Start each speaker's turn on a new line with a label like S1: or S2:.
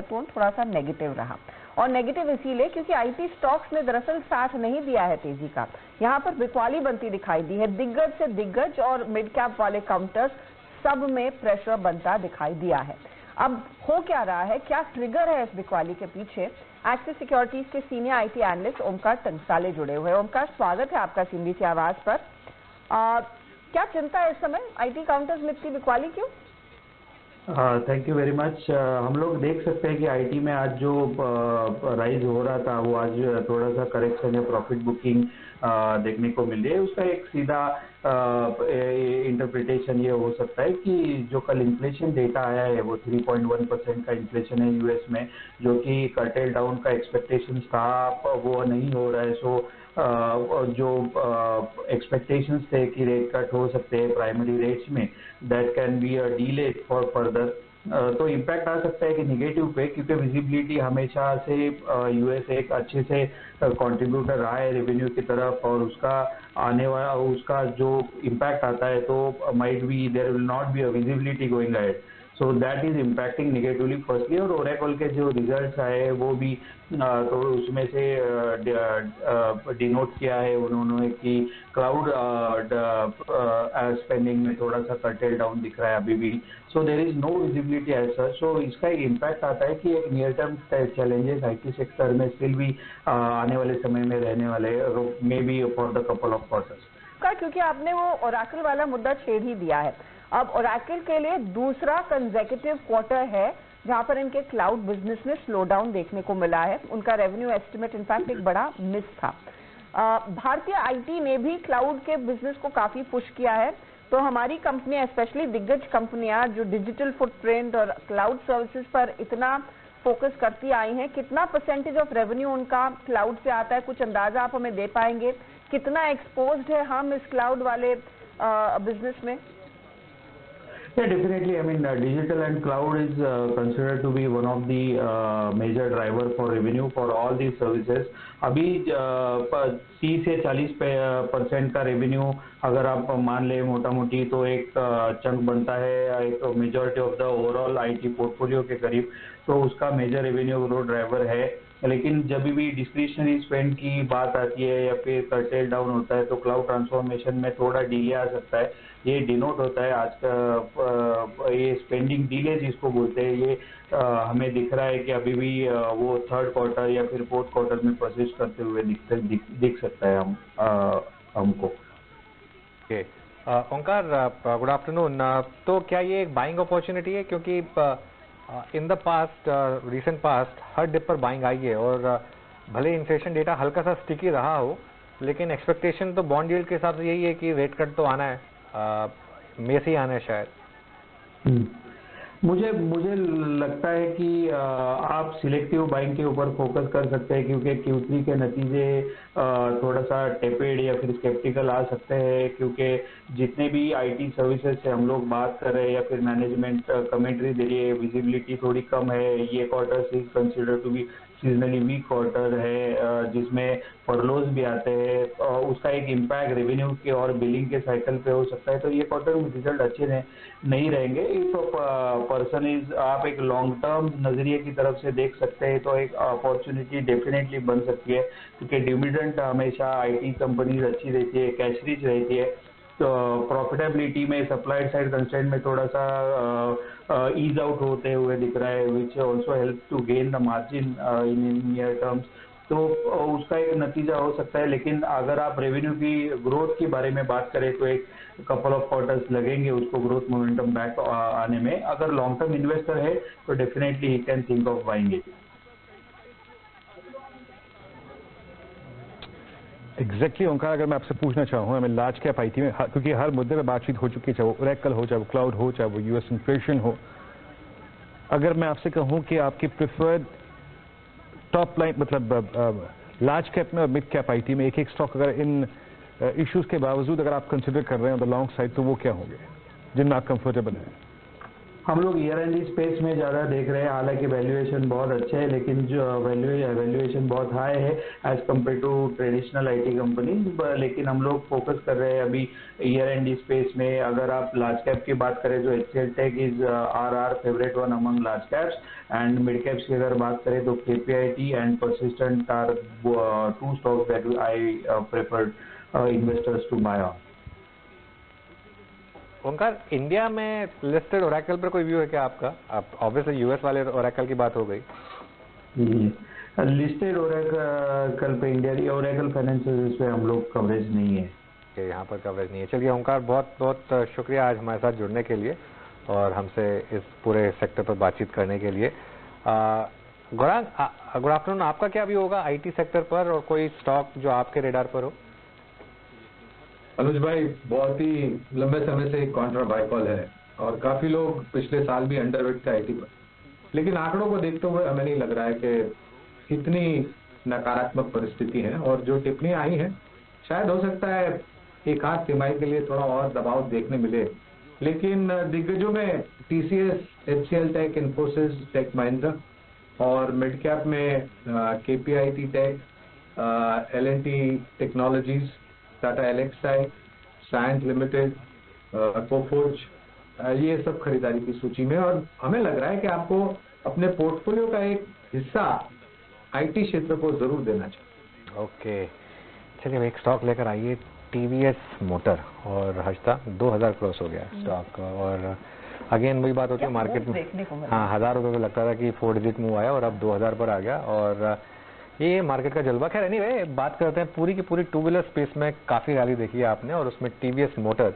S1: थोड़ा सा नेगेटिव रहा। और नेगेटिव इसीलिए क्योंकि आईटी स्टॉक्स ने दरअसल साथ नहीं दिया है तेजी का। यहाँ पर बिकवाली बनती दिखाई दी है। दिग्गज से दिग्गज और मिड कैप वाले काउंटर्स सब में प्रेशर बनता दिखाई दिया है। अब हो क्या रहा है, क्या ट्रिगर है इस बिकवाली के पीछे? एक्सिस सिक्योरिटीज के सीनियर आईटी एनालिस्ट ओमकार टंसाले जुड़े हुए हैं। ओमकार, स्वागत है आपका सीएनबीसी आवाज पर। क्या चिंता है इस समय आईटी काउंटर्स में इतनी बिकवाली क्यों?
S2: Thank you very much. हम लोग देख सकते हैं कि आईटी में आज जो राइज हो रहा था वो आज थोड़ा सा करेक्शन या प्रॉफिट बुकिंग देखने को मिल रही है। उसका एक सीधा इंटरप्रिटेशन ये हो सकता है कि जो कल इन्फ्लेशन डेटा आया है वो 3.1% का इन्फ्लेशन है यूएस में, जो कि कर्टेल डाउन का एक्सपेक्टेशन था वो नहीं हो रहा है। सो जो एक्सपेक्टेशंस थे कि रेट कट हो सकते हैं प्राइमरी रेट्स में, that can be a delay for further. तो इम्पैक्ट आ सकता है कि निगेटिव पे, क्योंकि विजिबिलिटी हमेशा से यूएस एक अच्छे से कंट्रीब्यूटर रहा है रेवेन्यू की तरफ, और उसका आने वाला उसका जो इम्पैक्ट आता है तो might be there will not be a visibility going ahead, so that is impacting negatively firstly. और ओरेकल के जो रिजल्ट्स आए वो भी तो उसमें से डिनोट किया है उन्होंने कि क्लाउड स्पेंडिंग में थोड़ा सा कर्टेल डाउन दिख रहा है अभी भी। So there is no visibility as such. So इसका एक इम्पैक्ट आता है कि एक near term challenges IT sector में स्टिल भी आने वाले समय में रहने वाले, maybe for the couple of quarters.
S1: क्योंकि आपने वो ओरेकल वाला मुद्दा छेड़ ही दिया है। अब ओरेकल के लिए दूसरा कंसेक्यूटिव क्वार्टर है जहां पर इनके क्लाउड बिजनेस में स्लो डाउन देखने को मिला है। उनका रेवेन्यू एस्टिमेट इनफैक्ट एक बड़ा मिस था। भारतीय आईटी ने भी क्लाउड के बिजनेस को काफी पुश किया है। तो हमारी कंपनियां, स्पेशली दिग्गज कंपनियां जो डिजिटल फुटप्रिंट और क्लाउड सर्विसेज पर इतना फोकस करती आई हैं, कितना परसेंटेज ऑफ रेवेन्यू उनका क्लाउड से आता है, कुछ अंदाजा आप हमें दे पाएंगे? कितना एक्सपोज्ड है हम इस क्लाउड वाले बिजनेस में?
S2: Yeah, definitely. I mean, digital and cloud is considered to be one of the major driver for revenue for all these services. अभी 30 से 40% का रेवेन्यू अगर आप मान ले मोटा मोटी, तो एक चंक बनता है, एक majority of the overall IT portfolio के करीब, तो उसका मेजर रेवेन्यू ग्रोथ ड्राइवर है। लेकिन जब भी डिस्क्रिशनरी स्पेंड की बात आती है या फिर कर्टेल डाउन होता है तो क्लाउड ट्रांसफॉर्मेशन में थोड़ा डिले आ सकता है। ये डिनोट होता है आज का, ये स्पेंडिंग डिले जिसको बोलते हैं, ये हमें दिख रहा है कि अभी भी वो थर्ड क्वार्टर या फिर फोर्थ क्वार्टर में प्रोसेस करते हुए दिख सकता है हमको।
S3: Omkar, good afternoon. तो क्या ये एक बाइंग अपॉर्चुनिटी है? क्योंकि in the past, recent past हर डिप पर बाइंग आई है, और भले इन्फ्लेशन डेटा हल्का सा स्टिकी रहा हो, लेकिन एक्सपेक्टेशन तो बॉन्ड यील्ड के हिसाब से यही है कि रेट कट तो आना है, में से ही आना है शायद।
S2: मुझे लगता है कि आप सिलेक्टिव बाइंग के ऊपर फोकस कर सकते हैं, क्योंकि Q3 के नतीजे थोड़ा सा टेपेड या फिर स्केप्टिकल आ सकते हैं, क्योंकि जितने भी आईटी सर्विसेज से हम लोग बात कर रहे हैं या फिर मैनेजमेंट कमेंट्री दे रही है, विजिबिलिटी थोड़ी कम है। ये quarter is consider to be seasonally weak quarter है, जिसमें फरलोज भी आते हैं, उसका एक इम्पैक्ट रेवेन्यू के और बिलिंग के साइकिल पे हो सकता है। तो ये क्वार्टर में रिजल्ट अच्छे नहीं रहेंगे। इफ पर्सन इज, आप एक लॉन्ग टर्म नजरिए की तरफ से देख सकते हैं तो एक अपॉर्चुनिटी डेफिनेटली बन सकती है, क्योंकि डिविडेंड हमेशा आईटी कंपनीज अच्छी रहती है, कैश रिच रहती है। तो प्रॉफिटेबिलिटी में सप्लाई साइड कंस्ट्रेंट में थोड़ा सा ईज आउट होते हुए दिख रहा है, which also help to gain the margin in near terms. तो उसका एक नतीजा हो सकता है। लेकिन अगर आप रेवेन्यू की ग्रोथ के बारे में बात करें तो एक कपल ऑफ क्वार्टर्स लगेंगे उसको ग्रोथ मोमेंटम बैक आने में। अगर लॉन्ग टर्म इन्वेस्टर है तो definitely he can think of buying it.
S4: Exactly Omkar, अगर मैं आपसे पूछना चाहूँ, मैं लार्ज कैप आईटी में, क्योंकि हर मुद्दे पर बातचीत हो चुकी है, चाहे वो ओरेकल हो, चाहे वो क्लाउड हो, चाहे वो यूएस इन्फ्लेशन हो, अगर मैं आपसे कहूँ कि आपकी प्रिफर्ड टॉप लाइन, मतलब लार्ज कैप में और मिड कैप आईटी में एक स्टॉक अगर इन इश्यूज के बावजूद अगर आप कंसिडर कर रहे हैं द लॉन्ग साइड, तो वो क्या होंगे जिनमें आप कंफर्टेबल हैं?
S2: हम लोग ईयर एंड स्पेस में ज़्यादा देख रहे हैं, हालांकि वैल्यूएशन बहुत अच्छे है, लेकिन जो वैल्यूएशन बहुत हाई है as compare to traditional IT companies. लेकिन हम लोग फोकस कर रहे हैं अभी ईयर एंड स्पेस में। अगर आप लार्ज कैप की बात करें तो HCL tech is our favourite one among large caps, and mid caps की अगर बात करें तो KPIT and Persistent are two stocks that I prefer investors to buy on.
S3: Omkar, India में लिस्टेड ओरेकल पर कोई व्यू है क्या आपका? आप ऑब्वियसली यूएस वाले ओरेकल की बात हो गई।
S2: लिस्टेड ओरेकल पे इंडिया ओरेकल फाइनेंशियल पे हम लोग कवरेज नहीं है,
S3: यहाँ पर कवरेज नहीं है। चलिए ओंकार, बहुत बहुत शुक्रिया आज हमारे साथ जुड़ने के लिए और हमसे इस पूरे सेक्टर पर बातचीत करने के लिए। गौरांग, गुड आफ्टरनून, आपका क्या व्यू होगा आईटी सेक्टर पर और कोई स्टॉक जो आपके रेडार पर हो?
S5: अनुज भाई, बहुत ही लंबे समय से एक काउंटर बाय कॉल है और काफी लोग पिछले साल भी अंडरवेट थे आईटी पर, लेकिन आंकड़ों को देखते हुए हमें नहीं लग रहा है कि इतनी नकारात्मक परिस्थिति है, और जो टिप्पणियां आई हैं शायद हो सकता है एक आध तिमाही के लिए थोड़ा और दबाव देखने मिले, लेकिन दिग्गजों में TCS, HCL tech, Infosys, tech Mahindra, और मिड कैप में KPIT tech, L&T technologies, Tata Elxsi, science limited, Coforge, ये सब खरीदारी की सूची में। और हमें लग रहा है कि आपको अपने पोर्टफोलियो का एक हिस्सा आईटी क्षेत्र को जरूर देना चाहिए।
S3: ओके, चलिए हम एक स्टॉक लेकर आइए, TVS मोटर, और हजता 2000 क्रॉस हो गया स्टॉक। और अगेन वही बात होती है मार्केट में, हाँ, 1000 रुपये पे लगता था कि 4 डिजिट मूव आया और अब 2000 पर आ गया, और ये मार्केट का जलवा। खैर एनीवे, बात करते हैं पूरी की पूरी टू व्हीलर स्पेस में काफी रैली देखी है आपने, और उसमें TVS मोटर